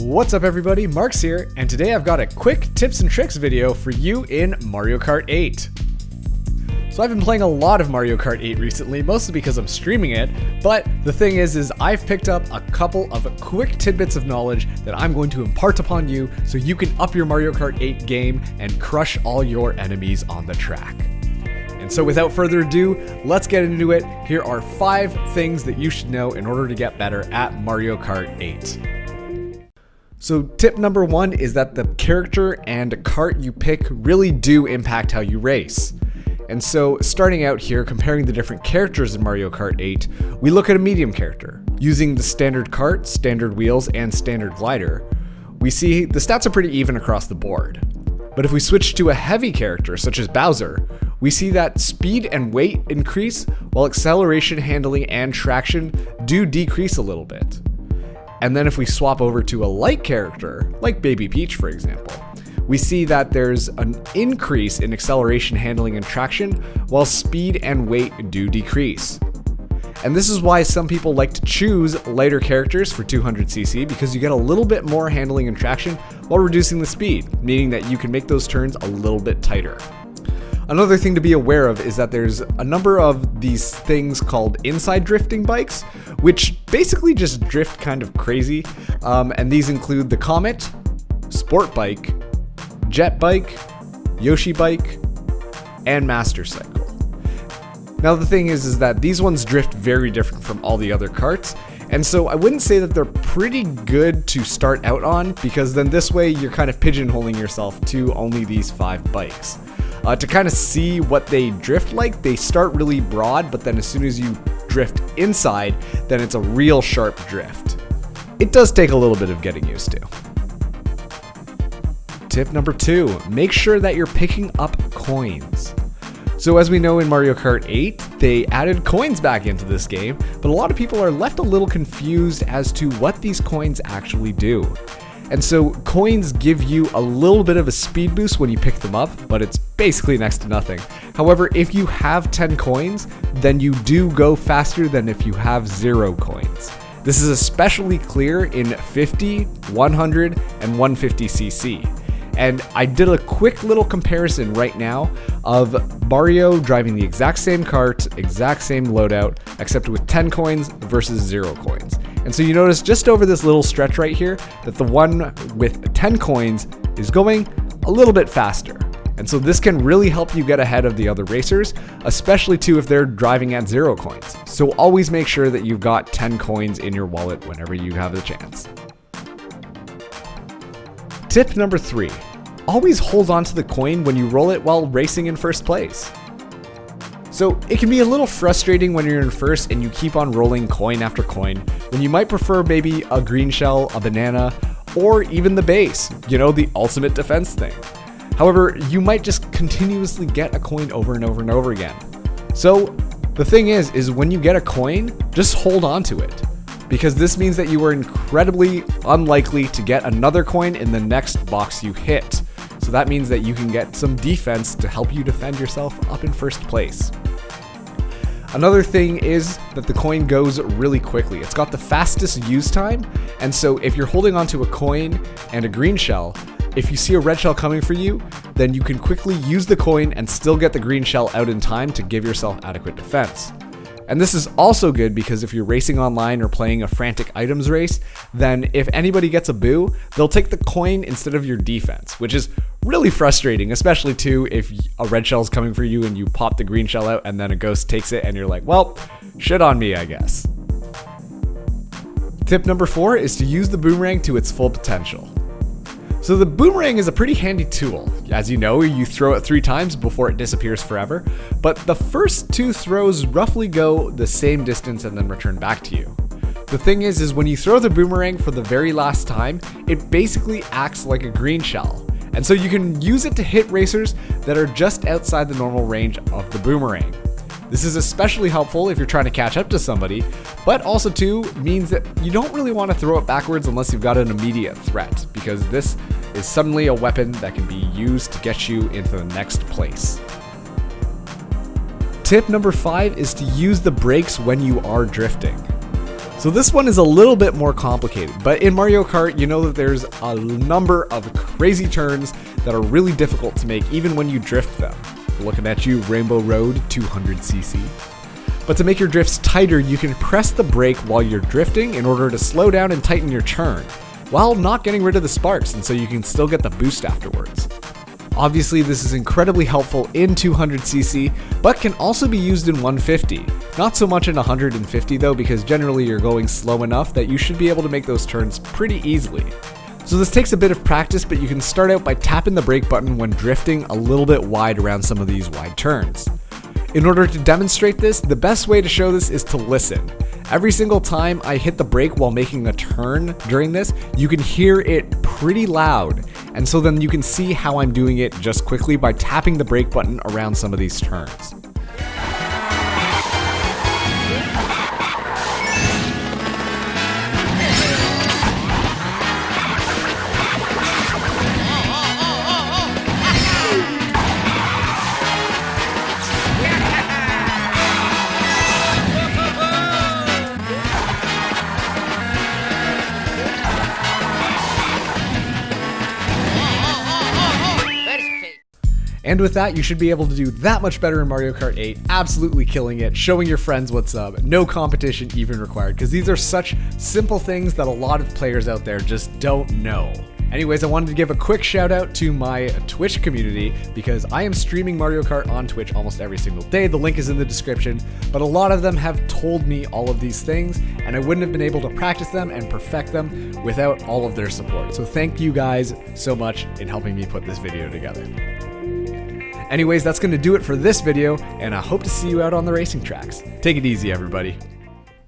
What's up everybody, Mark's here, and today I've got a quick tips and tricks video for you in Mario Kart 8. So I've been playing a lot of Mario Kart 8 recently, mostly because I'm streaming it, but the thing is I've picked up a couple of quick tidbits of knowledge that I'm going to impart upon you so you can up your Mario Kart 8 game and crush all your enemies on the track. And so without further ado, let's get into it. Here are 5 things that you should know in order to get better at Mario Kart 8. So tip number 1 is that the character and kart you pick really do impact how you race. And so starting out here, comparing the different characters in Mario Kart 8, we look at a medium character. Using the standard kart, standard wheels, and standard glider, we see the stats are pretty even across the board. But if we switch to a heavy character, such as Bowser, we see that speed and weight increase, while acceleration, handling, and traction do decrease a little bit. And then if we swap over to a light character, like Baby Peach for example, we see that there's an increase in acceleration, handling, and traction, while speed and weight do decrease. And this is why some people like to choose lighter characters for 200cc, because you get a little bit more handling and traction while reducing the speed, meaning that you can make those turns a little bit tighter. Another thing to be aware of is that there's a number of these things called inside drifting bikes, which basically just drift kind of crazy. And these include the Comet, Sport Bike, Jet Bike, YOSHI Bike, and Master Cycle. Now the thing is that these ones drift very different from all the other karts, and so I wouldn't say that they're pretty good to start out on, because then this way you're kind of pigeonholing yourself to only these 5 bikes. To kind of see what they drift like, they start really broad, but then as soon as you drift inside, then it's a real sharp drift. It does take a little bit of getting used to. Tip number 2, make sure that you're picking up coins. So as we know in Mario Kart 8, they added coins back into this game, but a lot of people are left a little confused as to what these coins actually do. And so coins give you a little bit of a speed boost when you pick them up, but it's basically next to nothing. However, if you have 10 coins, then you do go faster than if you have 0 coins. This is especially clear in 50, 100, and 150cc. And I did a quick little comparison right now of Mario driving the exact same kart, exact same loadout, except with 10 coins versus 0 coins. And so you notice just over this little stretch right here that the one with 10 coins is going a little bit faster. And so this can really help you get ahead of the other racers, especially too if they're driving at 0 coins. So always make sure that you've got 10 coins in your wallet whenever you have the chance. Tip number 3, always hold on to the coin when you roll it while racing in first place. So it can be a little frustrating when you're in first and you keep on rolling coin after coin, when you might prefer maybe a green shell, a banana, or even the base, the ultimate defense thing. However, you might just continuously get a coin over and over and over again. So the thing is when you get a coin, just hold on to it, because this means that you are incredibly unlikely to get another coin in the next box you hit. So that means that you can get some defense to help you defend yourself up in first place. Another thing is that the coin goes really quickly. It's got the fastest use time, and so if you're holding onto a coin and a green shell, if you see a red shell coming for you, then you can quickly use the coin and still get the green shell out in time to give yourself adequate defense. And this is also good because if you're racing online or playing a frantic items race, then if anybody gets a boo, they'll take the coin instead of your defense, which is really frustrating, especially too if a red shell's coming for you and you pop the green shell out and then a ghost takes it and you're like, well, shit on me, I guess. Tip number 4 is to use the boomerang to its full potential. So the boomerang is a pretty handy tool. As you know, you throw it 3 times before it disappears forever, but the first 2 throws roughly go the same distance and then return back to you. The thing is when you throw the boomerang for the very last time, it basically acts like a green shell. And so you can use it to hit racers that are just outside the normal range of the boomerang. This is especially helpful if you're trying to catch up to somebody, but also too means that you don't really want to throw it backwards unless you've got an immediate threat, because this is suddenly a weapon that can be used to get you into the next place. Tip number 5 is to use the brakes when you are drifting. So this one is a little bit more complicated, but in Mario Kart, you know that there's a number of crazy turns that are really difficult to make even when you drift them. Looking at you, Rainbow Road 200cc. But to make your drifts tighter, you can press the brake while you're drifting in order to slow down and tighten your turn, while not getting rid of the sparks, and so you can still get the boost afterwards. Obviously, this is incredibly helpful in 200cc, but can also be used in 150. Not so much in 150 though, because generally you're going slow enough that you should be able to make those turns pretty easily. So this takes a bit of practice, but you can start out by tapping the brake button when drifting a little bit wide around some of these wide turns. In order to demonstrate this, the best way to show this is to listen. Every single time I hit the brake while making a turn during this, you can hear it pretty loud. And so then you can see how I'm doing it just quickly by tapping the brake button around some of these turns. And with that, you should be able to do that much better in Mario Kart 8, absolutely killing it, showing your friends what's up, no competition even required, because these are such simple things that a lot of players out there just don't know. Anyways, I wanted to give a quick shout out to my Twitch community because I am streaming Mario Kart on Twitch almost every single day. The link is in the description, but a lot of them have told me all of these things and I wouldn't have been able to practice them and perfect them without all of their support. So thank you guys so much in helping me put this video together. Anyways, that's going to do it for this video, and I hope to see you out on the racing tracks. Take it easy, everybody.